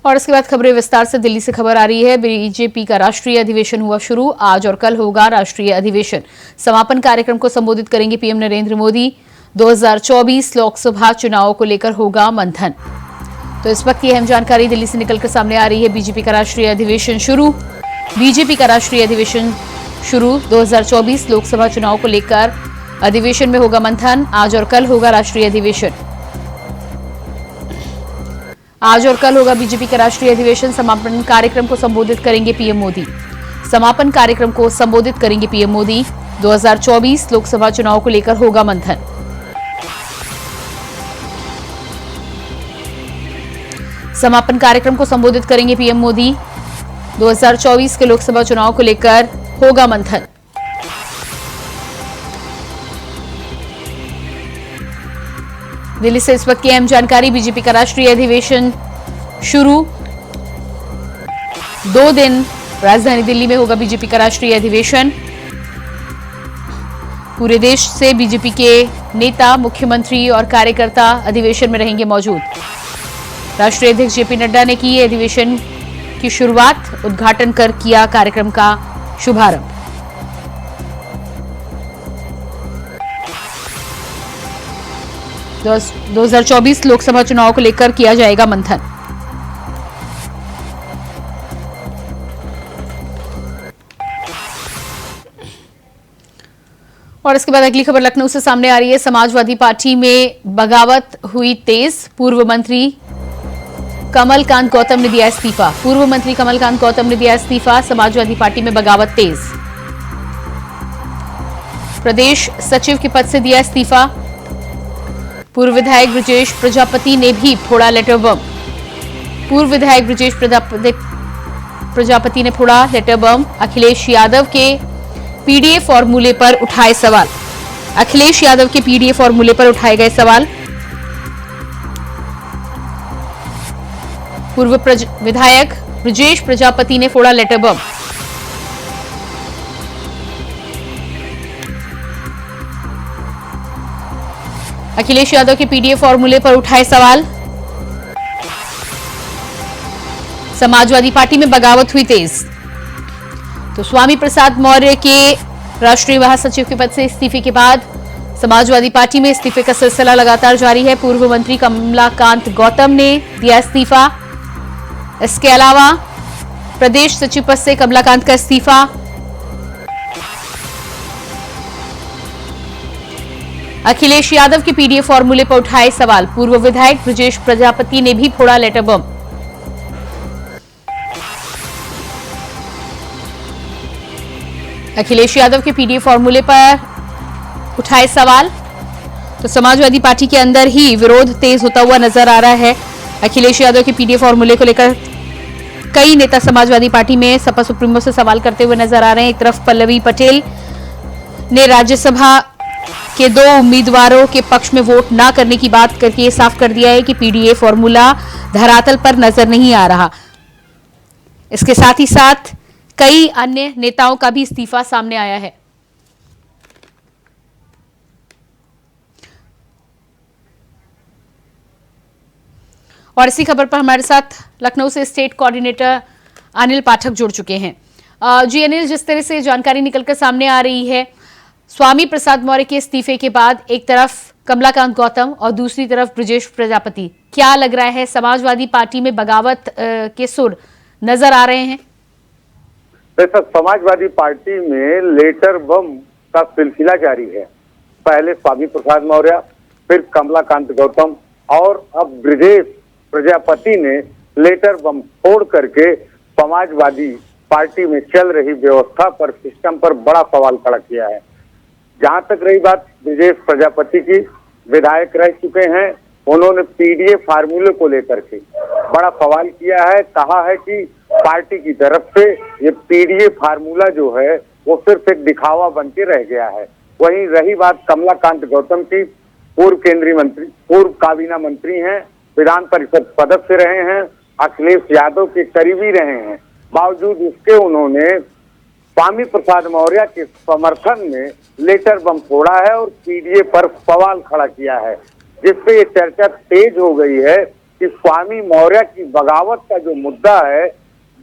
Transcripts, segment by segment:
और इसके बाद खबरें विस्तार से। दिल्ली से खबर आ रही है, बीजेपी का राष्ट्रीय अधिवेशन हुआ शुरू। आज और कल होगा राष्ट्रीय अधिवेशन। समापन कार्यक्रम को संबोधित करेंगे पीएम नरेंद्र मोदी। 2024 लोकसभा चुनाव को लेकर होगा मंथन। तो इस वक्त की अहम जानकारी दिल्ली से निकलकर सामने आ रही है। बीजेपी का राष्ट्रीय अधिवेशन शुरू। बीजेपी का राष्ट्रीय अधिवेशन शुरू। 2024 लोकसभा चुनाव को लेकर अधिवेशन में होगा मंथन। आज और कल होगा राष्ट्रीय अधिवेशन। आज और कल होगा बीजेपी का राष्ट्रीय अधिवेशन। समापन कार्यक्रम को संबोधित करेंगे पीएम मोदी। समापन कार्यक्रम को संबोधित करेंगे पीएम मोदी। 2024 लोकसभा चुनाव को लेकर होगा मंथन। समापन कार्यक्रम को संबोधित करेंगे पीएम मोदी। 2024 के लोकसभा चुनाव को लेकर होगा मंथन। दिल्ली से इस वक्त की अहम जानकारी। बीजेपी का राष्ट्रीय अधिवेशन शुरू। 2 दिन राजधानी दिल्ली में होगा बीजेपी का राष्ट्रीय अधिवेशन। पूरे देश से बीजेपी के नेता, मुख्यमंत्री और कार्यकर्ता अधिवेशन में रहेंगे मौजूद। राष्ट्रीय अध्यक्ष जेपी नड्डा ने की अधिवेशन की शुरुआत, उद्घाटन कर किया कार्यक्रम का शुभारंभ। तो 2024 लोकसभा चुनाव को लेकर किया जाएगा मंथन। और इसके बाद अगली खबर लखनऊ से सामने आ रही है। समाजवादी पार्टी में बगावत हुई तेज। पूर्व मंत्री कमलकांत गौतम ने दिया इस्तीफा। पूर्व मंत्री कमलकांत गौतम ने दिया इस्तीफा। समाजवादी पार्टी में बगावत तेज। प्रदेश सचिव के पद से दिया इस्तीफा। पूर्व विधायक ब्रजेश प्रजापति ने भी फोड़ा लेटर बम। पूर्व विधायक ब्रजेश प्रजापति ने फोड़ा लेटर बम। अखिलेश यादव के पीडीए फॉर्मूले पर उठाए सवाल। अखिलेश यादव के पीडीए फॉर्मूले पर उठाए गए सवाल। पूर्व विधायक ब्रजेश प्रजापति ने फोड़ा लेटर बम। अखिलेश यादव के पीडीए फॉर्मूले पर उठाए सवाल। समाजवादी पार्टी में बगावत हुई तेज। तो स्वामी प्रसाद मौर्य के राष्ट्रीय महासचिव के पद से इस्तीफे के बाद समाजवादी पार्टी में इस्तीफे का सिलसिला लगातार जारी है। पूर्व मंत्री कमलाकांत गौतम ने दिया इस्तीफा। इसके अलावा प्रदेश सचिव पद से कमलाकांत का इस्तीफा। अखिलेश यादव के पीडीए फॉर्मूले पर उठाए सवाल। पूर्व विधायक ब्रजेश प्रजापति ने भी फोड़ा लेटर बम। अखिलेश यादव के पीडीए फॉर्मूले पर उठाए सवाल। तो समाजवादी पार्टी के अंदर ही विरोध तेज होता हुआ नजर आ रहा है। अखिलेश यादव के पीडीए फॉर्मूले को लेकर कई नेता समाजवादी पार्टी में सपा सुप्रीमो से सवाल करते हुए नजर आ रहे हैं। एक तरफ पल्लवी पटेल ने राज्यसभा के 2 उम्मीदवारों के पक्ष में वोट ना करने की बात करके साफ कर दिया है कि पीडीए फॉर्मूला धरातल पर नजर नहीं आ रहा। इसके साथ ही साथ कई अन्य नेताओं का भी इस्तीफा सामने आया है। और इसी खबर पर हमारे साथ लखनऊ से स्टेट कोऑर्डिनेटर अनिल पाठक जुड़ चुके हैं। जी अनिल, जिस तरह से जानकारी निकलकर सामने आ रही है, स्वामी प्रसाद मौर्य के इस्तीफे के बाद एक तरफ कमलाकांत गौतम और दूसरी तरफ ब्रजेश प्रजापति, क्या लग रहा है समाजवादी पार्टी में बगावत के सुर नजर आ रहे हैं? दरअसल समाजवादी पार्टी में लेटर बम का सिलसिला जारी है। पहले स्वामी प्रसाद मौर्य, फिर कमलाकांत गौतम और अब ब्रजेश प्रजापति ने लेटर बम फोड़ करके समाजवादी पार्टी में चल रही व्यवस्था पर, सिस्टम पर बड़ा सवाल खड़ा किया है। जहां तक रही बात ब्रजेश प्रजापति की, विधायक रह चुके हैं, उन्होंने पीडीए फार्मूले को लेकर के बड़ा सवाल किया है। कहा है कि पार्टी की तरफ से ये पीडीए फार्मूला जो है वो सिर्फ एक दिखावा बन के रह गया है। वहीं रही बात कमलाकांत गौतम की, पूर्व केंद्रीय मंत्री, पूर्व काबीना मंत्री हैं, विधान परिषद सदस्य रहे हैं, अखिलेश यादव के करीबी रहे हैं। बावजूद इसके उन्होंने स्वामी प्रसाद मौर्य के समर्थन में लेटर बम फोड़ा है और पीडीए पर सवाल खड़ा किया है, जिससे ये चर्चा तेज हो गई है कि स्वामी मौर्य की बगावत का जो मुद्दा है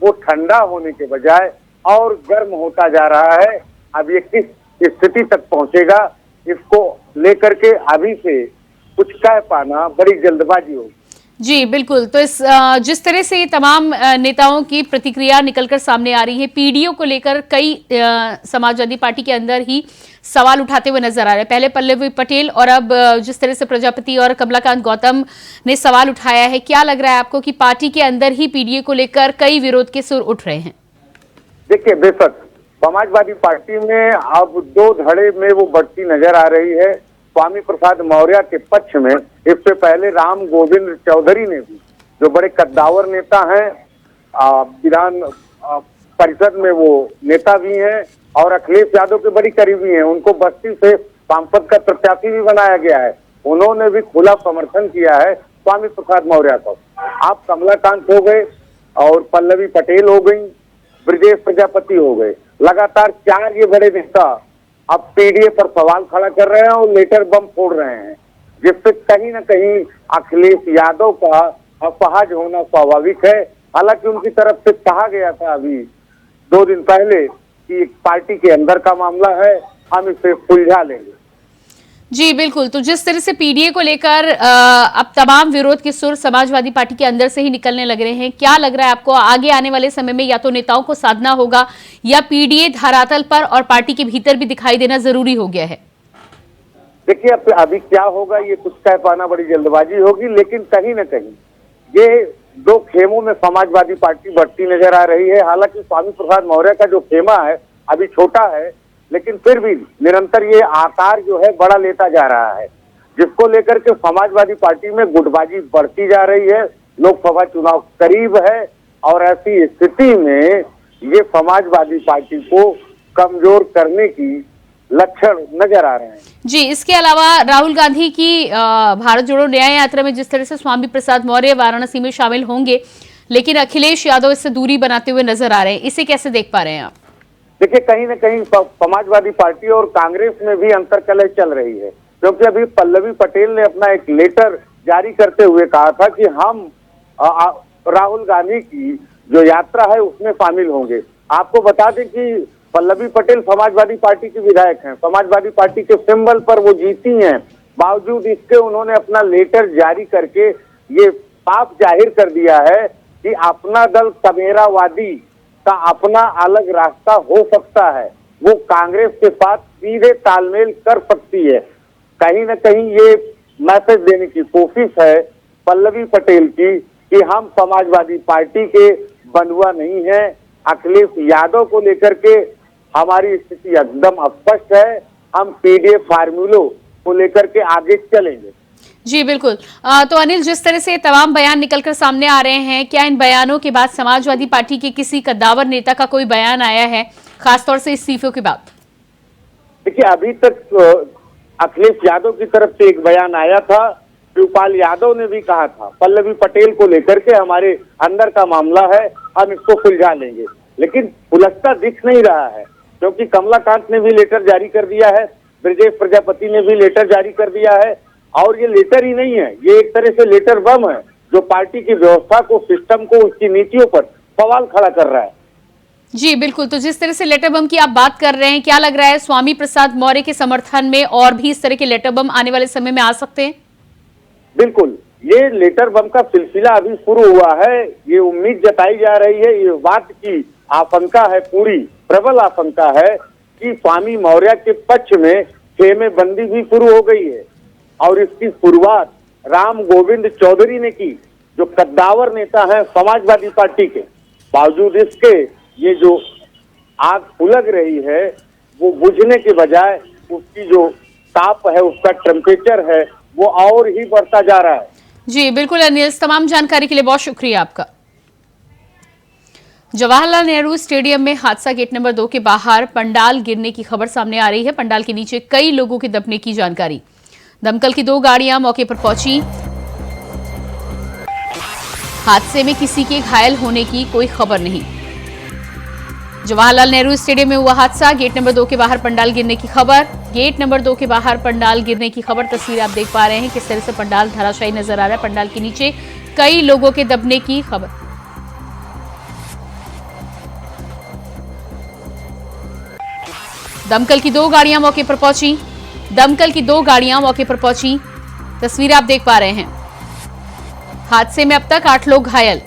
वो ठंडा होने के बजाय और गर्म होता जा रहा है। अब ये किस स्थिति तक पहुंचेगा, इसको लेकर के अभी से कुछ कह पाना बड़ी जल्दबाजी होगी। जी बिल्कुल। तो जिस तरह से तमाम नेताओं की प्रतिक्रिया निकलकर सामने आ रही है, पीडीओ को लेकर कई समाजवादी पार्टी के अंदर ही सवाल उठाते हुए नजर आ रहे हैं। पहले पल्लवी पटेल और अब जिस तरह से प्रजापति और कमलाकांत गौतम ने सवाल उठाया है, क्या लग रहा है आपको कि पार्टी के अंदर ही पीडीओ को लेकर कई विरोध के सुर उठ रहे हैं? देखिए, बेशक समाजवादी पार्टी में अब दो धड़े में वो बढ़ती नजर आ रही है। स्वामी प्रसाद मौर्य के पक्ष में इससे पहले राम गोविंद चौधरी ने भी, जो बड़े कद्दावर नेता हैं, विधान परिषद में वो नेता भी हैं और अखिलेश यादव के बड़ी करीबी हैं, उनको बस्ती से सांसद का प्रत्याशी भी बनाया गया है। उन्होंने भी खुला समर्थन किया है स्वामी प्रसाद मौर्य को। आप कमलाकांत हो गए और पल्लवी पटेल हो गई, ब्रजेश प्रजापति हो गए, लगातार 4 ये बड़े नेता अब पीडीए पर सवाल खड़ा कर रहे हैं और लेटर बम फोड़ रहे हैं, जिससे कहीं ना कहीं अखिलेश यादव का अपहाज होना स्वाभाविक है। हालांकि उनकी तरफ से कहा गया था अभी 2 दिन पहले कि पार्टी के अंदर का मामला है, हम इसे सुलझा लेंगे। जी बिल्कुल। तो जिस तरह से पीडीए को लेकर अब तमाम विरोध के सुर समाजवादी पार्टी के अंदर से ही निकलने लग रहे हैं, क्या लग रहा है आपको आगे आने वाले समय में या तो नेताओं को साधना होगा या पीडीए धरातल पर और पार्टी के भीतर भी दिखाई देना जरूरी हो गया है? देखिए, अभी क्या होगा ये कुछ कह पाना बड़ी जल्दबाजी होगी, लेकिन कहीं ना कहीं ये 2 खेमों में समाजवादी पार्टी बढ़ती नजर आ रही है। हालांकि स्वामी प्रसाद मौर्य का जो खेमा है अभी छोटा है, लेकिन फिर भी निरंतर ये आकार जो है बड़ा लेता जा रहा है, जिसको लेकर के समाजवादी पार्टी में गुटबाजी बढ़ती जा रही है। लोकसभा चुनाव करीब है और ऐसी स्थिति में ये समाजवादी पार्टी को कमजोर करने की लक्षण नजर आ रहे हैं। जी, इसके अलावा राहुल गांधी की भारत जोड़ो न्याय यात्रा में जिस तरह से स्वामी प्रसाद मौर्य वाराणसी में शामिल होंगे, लेकिन अखिलेश यादव इससे दूरी बनाते हुए नजर आ रहे हैं, इसे कैसे देख पा रहे हैं आप? देखिए, कहीं ना कहीं समाजवादी पार्टी और कांग्रेस में भी अंतर्कलह चल रही है, क्योंकि अभी पल्लवी पटेल ने अपना एक लेटर जारी करते हुए कहा था कि हम राहुल गांधी की जो यात्रा है उसमें शामिल होंगे। आपको बता दें कि पल्लवी पटेल समाजवादी पार्टी की विधायक हैं, समाजवादी पार्टी के सिंबल पर वो जीती हैं, बावजूद इसके उन्होंने अपना लेटर जारी करके ये साफ जाहिर कर दिया है कि अपना दल कमेरावादी का अपना अलग रास्ता हो सकता है, वो कांग्रेस के साथ सीधे तालमेल कर सकती है। कहीं ना कहीं ये मैसेज देने की कोशिश है पल्लवी पटेल की कि हम समाजवादी पार्टी के बंधुआ नहीं हैं। अखिलेश यादव को लेकर के हमारी स्थिति एकदम स्पष्ट है, हम पीडीए फार्मूलों को लेकर के आगे चलेंगे। जी बिल्कुल। तो अनिल, जिस तरह से तमाम बयान निकलकर सामने आ रहे हैं, क्या इन बयानों के बाद समाजवादी पार्टी के किसी कद्दावर नेता का कोई बयान आया है, खासतौर से इस्तीफों के बाद? देखिए, अभी तक अखिलेश यादव की तरफ से एक बयान आया था, शिवपाल यादव ने भी कहा था पल्लवी पटेल को लेकर के हमारे अंदर का मामला है, हम इसको सुलझा लेंगे, लेकिन उलझता दिख नहीं रहा है, क्योंकि कमलाकांत ने भी लेटर जारी कर दिया है, ब्रजेश प्रजापति ने भी लेटर जारी कर दिया है, और ये लेटर ही नहीं है, ये एक तरह से लेटर बम है जो पार्टी की व्यवस्था को, सिस्टम को, उसकी नीतियों पर सवाल खड़ा कर रहा है। जी बिल्कुल। तो जिस तरह से लेटर बम की आप बात कर रहे हैं, क्या लग रहा है स्वामी प्रसाद मौर्य के समर्थन में और भी इस तरह के लेटर बम आने वाले समय में आ सकते हैं? बिल्कुल, ये लेटर बम का सिलसिला अभी शुरू हुआ है। ये उम्मीद जताई जा रही है, ये बात की आशंका है, पूरी प्रबल आशंका है कि स्वामी मौर्य के पक्ष में खेमेबंदी भी शुरू हो गई है, और इसकी शुरुआत राम गोविंद चौधरी ने की, जो कद्दावर नेता है समाजवादी पार्टी के। बावजूद इसके ये जो आग उलग रही है वो बुझने के बजाय उसकी जो ताप है, उसका टेम्परेचर है, वो और ही बढ़ता जा रहा है। जी बिल्कुल अनिल, तमाम जानकारी के लिए बहुत शुक्रिया आपका। जवाहरलाल नेहरू स्टेडियम में हादसा, गेट नंबर 2 के बाहर पंडाल गिरने की खबर सामने आ रही है। पंडाल के नीचे कई लोगों के दबने की जानकारी। दमकल की 2 गाड़ियां मौके पर पहुंची। हादसे में किसी के घायल होने की कोई खबर नहीं। जवाहरलाल नेहरू स्टेडियम में हुआ हादसा, गेट नंबर 2 के बाहर पंडाल गिरने की खबर। गेट नंबर 2 के बाहर पंडाल गिरने की खबर। तस्वीर आप देख पा रहे हैं किस तरह से पंडाल धराशायी नजर आ रहा है। पंडाल के नीचे कई लोगों के दबने की खबर। दमकल की 2 गाड़ियां मौके पर पहुंची। दमकल की 2 गाड़ियां मौके पर पहुंची। तस्वीरें आप देख पा रहे हैं। हादसे में अब तक 8 लोग घायल।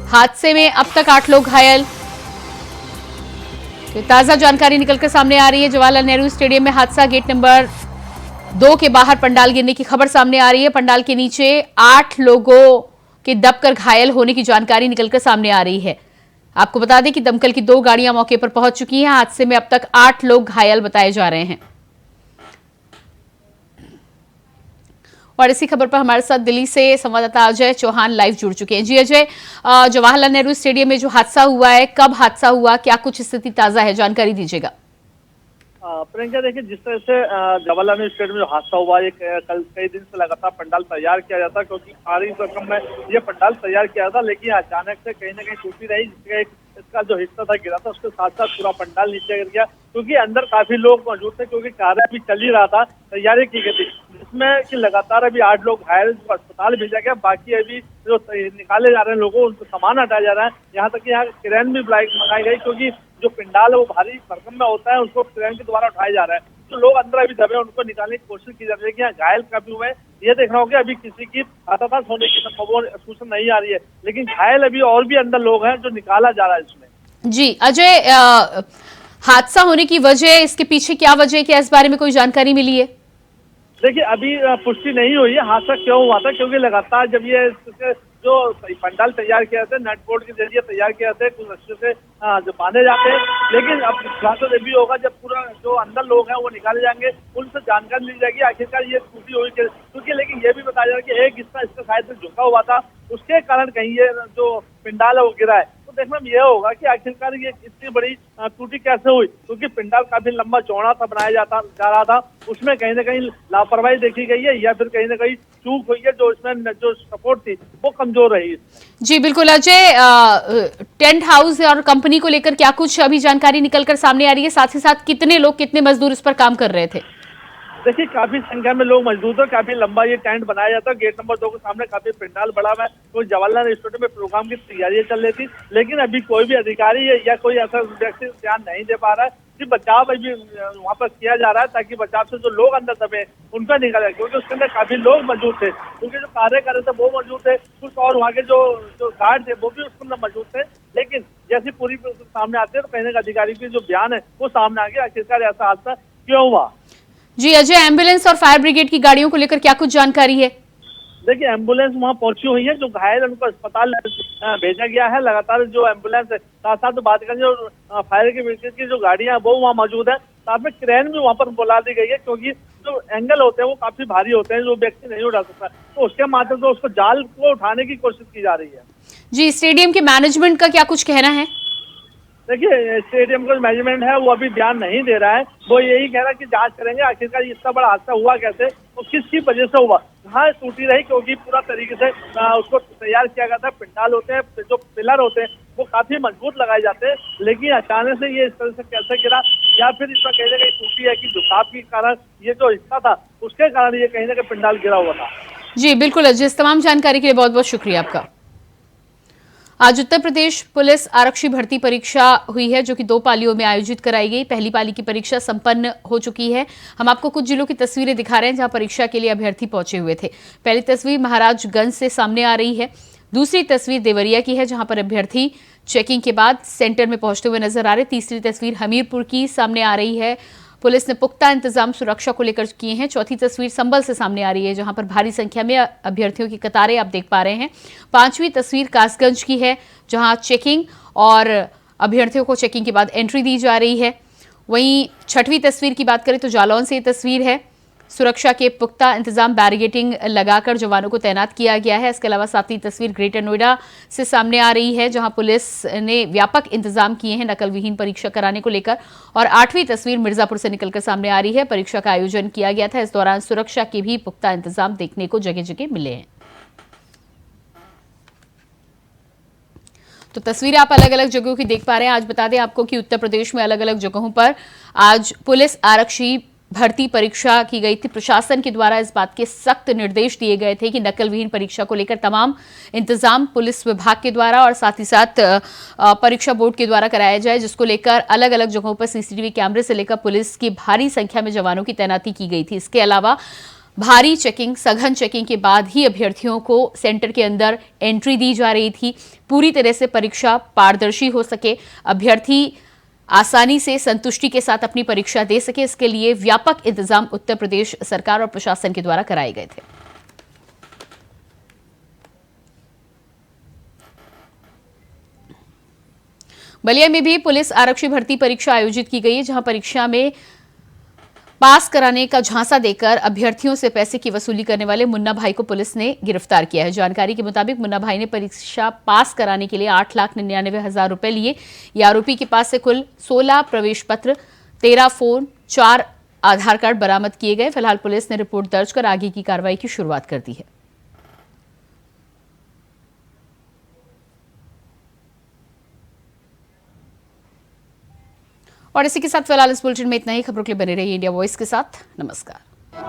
हादसे में अब तक 8 लोग घायल। तो ताजा जानकारी निकलकर सामने आ रही है। जवाहरलाल नेहरू स्टेडियम में हादसा। गेट नंबर 2 के बाहर पंडाल गिरने की खबर सामने आ रही है। पंडाल के नीचे 8 लोगों के दबकर घायल होने की जानकारी निकलकर सामने आ रही है। आपको बता दें कि दमकल की 2 गाड़ियां मौके पर पहुंच चुकी हैं। हादसे में अब तक 8 लोग घायल बताए जा रहे हैं। और इसी खबर पर हमारे साथ दिल्ली से संवाददाता अजय चौहान लाइव जुड़ चुके हैं। जी अजय, जवाहरलाल नेहरू स्टेडियम में जो हादसा हुआ है, कब हादसा हुआ, क्या कुछ स्थिति ताजा है, जानकारी दीजिएगा। प्रियंका, देखिए, जिस तरह से जवाहरलाल नेहरू स्टेडियम में जो हादसा हुआ, ये कल कई दिन से लगातार पंडाल तैयार किया जाता, क्योंकि भारी रकम में ये पंडाल तैयार किया था, लेकिन अचानक से कहीं ना कहीं टूटी रही, जिसका इसका जो हिस्सा था गिरा था, उसके साथ साथ पूरा पंडाल नीचे गिर गया, क्योंकि अंदर काफी लोग मौजूद थे, क्योंकि कार्य अभी चल ही रहा था, तैयारी की गई थी, जिसमें कि लगातार अभी 8 लोग घायल अस्पताल भेजा गया। बाकी अभी जो निकाले जा रहे हैं लोगों, उनको सामान हटाया जा रहा है। यहाँ तक कि यहाँ क्रेन भी मंगाई गई, क्योंकि जो पंडाल है वो भारी भरकम में होता है, उसको क्रेन के द्वारा उठाया जा रहा है। जो लोग अंदर अभी दबे, उनको निकालने की कोशिश की जा रही है। कि यहाँ घायल काफी हुए हैं, ये देखना होगा। अभी किसी की हताहत होने की सूचना नहीं आ रही है, लेकिन घायल अभी और भी अंदर लोग हैं, जो निकाला जा रहा है इसमें। जी अजय, हादसा होने की वजह, इसके पीछे क्या वजह है, क्या इस बारे में कोई जानकारी मिली है? देखिए, अभी पुष्टि नहीं हुई है हादसा क्यों हुआ था, क्योंकि लगातार जब ये जो पंडाल तैयार किया जाते हैं, नेट बोर्ड के जरिए तैयार किया जाते हैं, कुछ रस्ते से जो बांधे जाते हैं, लेकिन अब तो ये भी होगा जब पूरा जो अंदर लोग हैं वो निकाले जाएंगे, उनसे जानकारी ली जाएगी आखिरकार ये टूटी हुई क्योंकि, लेकिन ये भी बताया जा रहा है कि एक हिस्सा इसका शायद से झुका हुआ था, उसके कारण कहीं ये जो पंडाल है वो गिरा है। तो देखना यह होगा कि आखिरकार ये इतनी बड़ी टूटी कैसे हुई, क्योंकि पंडाल काफी लंबा चौड़ा था, बनाया जा रहा था, उसमें कहीं ना कहीं लापरवाही देखी गई है, या फिर कहीं ना कहीं चूक हुई है, जो इसमें जो सपोर्ट थी वो कमजोर रही। जी बिल्कुल अजय, टेंट हाउस और कंपनी को लेकर क्या कुछ अभी जानकारी निकलकर सामने आ रही है, साथ ही साथ कितने लोग, कितने मजदूर इस पर काम कर रहे थे? देखिए, काफी संख्या में लोग मौजूद है, काफी लंबा ये टेंट बनाया जाता है। गेट नंबर 2 के सामने काफी पंडाल बड़ा हुआ है, तो जवाहरलाल स्टेडियम में प्रोग्राम की तैयारियां चल रही थी, लेकिन अभी कोई भी अधिकारी या कोई ऐसा व्यक्ति ध्यान नहीं दे पा रहा है। सिर्फ बचाव अभी वहाँ पर किया जा रहा है, ताकि बचाव से जो लोग अंदर दबे उनका निकाला, क्योंकि उसके अंदर काफी लोग मौजूद थे, क्योंकि जो कार्य कर रहे थे वो मौजूद थे, कुछ और वहाँ के जो गार्ड थे वो भी उसके अंदर मौजूद थे, लेकिन जैसे पूरी सामने आते हैं तो कहीं ना अधिकारी के जो बयान है वो सामने आ गया, आखिरकार ऐसा हादसा क्यों हुआ। जी अजय, एम्बुलेंस और फायर ब्रिगेड की गाड़ियों को लेकर क्या कुछ जानकारी है? देखिए, एम्बुलेंस वहां पहुंची हुई है, जो घायल है उनको अस्पताल भेजा गया है। लगातार जो एम्बुलेंस है, साथ साथ बात करें जो फायर की ब्रिगेड की जो गाड़ियां हैं वो वहाँ मौजूद है, साथ में क्रेन भी वहाँ पर बुला दी गई है, क्योंकि जो एंगल होते हैं वो काफी भारी होते हैं, जो व्यक्ति नहीं उठा सकता, तो उसके माध्यम से उसको जाल को उठाने की कोशिश की जा रही है। जी, स्टेडियम के मैनेजमेंट का क्या कुछ कहना है? देखिए, स्टेडियम का मैनेजमेंट है वो अभी बयान नहीं दे रहा है, वो यही कह रहा है कि जांच करेंगे आखिरकार इतना बड़ा हादसा हुआ कैसे और किसकी वजह से हुआ। हाँ, टूटी रही क्योंकि पूरा तरीके से उसको तैयार किया गया था। पंडाल होते हैं, जो पिलर होते हैं वो काफी मजबूत लगाए जाते हैं, लेकिन अचानक से ये इस तरह से कैसे गिरा, या फिर इसमें कहीं ना कहीं टूटी है कि झुकाव के कारण ये जो हिस्सा था उसके कारण ये कहीं ना कहीं पंडाल गिरा हुआ था। जी बिल्कुल अजय, इस तमाम जानकारी के लिए बहुत बहुत शुक्रिया आपका। आज उत्तर प्रदेश पुलिस आरक्षी भर्ती परीक्षा हुई है, जो कि 2 पालियों में आयोजित कराई गई। पहली पाली की परीक्षा संपन्न हो चुकी है। हम आपको कुछ जिलों की तस्वीरें दिखा रहे हैं जहां परीक्षा के लिए अभ्यर्थी पहुंचे हुए थे। पहली तस्वीर महाराजगंज से सामने आ रही है। दूसरी तस्वीर देवरिया की है, जहां पर अभ्यर्थी चेकिंग के बाद सेंटर में पहुंचते हुए नजर आ रहे। तीसरी तस्वीर हमीरपुर की सामने आ रही है। पुलिस ने पुख्ता इंतजाम सुरक्षा को लेकर किए हैं। चौथी तस्वीर संभल से सामने आ रही है, जहां पर भारी संख्या में अभ्यर्थियों की कतारें आप देख पा रहे हैं। पांचवी तस्वीर कासगंज की है, जहां चेकिंग और अभ्यर्थियों को चेकिंग के बाद एंट्री दी जा रही है। वहीं छठवीं तस्वीर की बात करें तो जालौन से ये तस्वीर है। सुरक्षा के पुख्ता इंतजाम, बैरिगेटिंग लगाकर जवानों को तैनात किया गया है। इसके अलावा 7वीं तस्वीर ग्रेटर नोएडा से सामने आ रही है, जहां पुलिस ने व्यापक इंतजाम किए हैं नकल विहीन परीक्षा कराने को लेकर। और 8वीं तस्वीर मिर्जापुर से निकलकर सामने आ रही है। परीक्षा का आयोजन किया गया था, इस दौरान सुरक्षा के भी पुख्ता इंतजाम देखने को जगह जगह मिले हैं। तो तस्वीरें आप अलग अलग जगहों की देख पा रहे हैं। आज बता दें आपको कि उत्तर प्रदेश में अलग अलग जगहों पर आज पुलिस आरक्षी भर्ती परीक्षा की गई थी। प्रशासन के द्वारा इस बात के सख्त निर्देश दिए गए थे कि नकल विहीन परीक्षा को लेकर तमाम इंतजाम पुलिस विभाग के द्वारा और साथ ही साथ परीक्षा बोर्ड के द्वारा कराया जाए, जिसको लेकर अलग अलग जगहों पर सीसीटीवी कैमरे से लेकर पुलिस की भारी संख्या में जवानों की तैनाती की गई थी। इसके अलावा भारी चेकिंग, सघन चेकिंग के बाद ही अभ्यर्थियों को सेंटर के अंदर एंट्री दी जा रही थी। पूरी तरह से परीक्षा पारदर्शी हो सके, अभ्यर्थी आसानी से संतुष्टि के साथ अपनी परीक्षा दे सके, इसके लिए व्यापक इंतजाम उत्तर प्रदेश सरकार और प्रशासन के द्वारा कराए गए थे। बलिया में भी पुलिस आरक्षी भर्ती परीक्षा आयोजित की गई है, जहां परीक्षा में पास कराने का झांसा देकर अभ्यर्थियों से पैसे की वसूली करने वाले मुन्ना भाई को पुलिस ने गिरफ्तार किया है। जानकारी के मुताबिक मुन्ना भाई ने परीक्षा पास कराने के लिए 8,99,000 रुपए लिए। ये आरोपी के पास से कुल 16 प्रवेश पत्र, 13 फोन, 4 आधार कार्ड बरामद किए गए। फिलहाल पुलिस ने रिपोर्ट दर्ज कर आगे की कार्रवाई की शुरुआत कर दी है। और इसी के साथ फिलहाल इस बुलेटिन में इतना ही। खबरों के लिए बने रहिए इंडिया वॉइस के साथ। नमस्कार।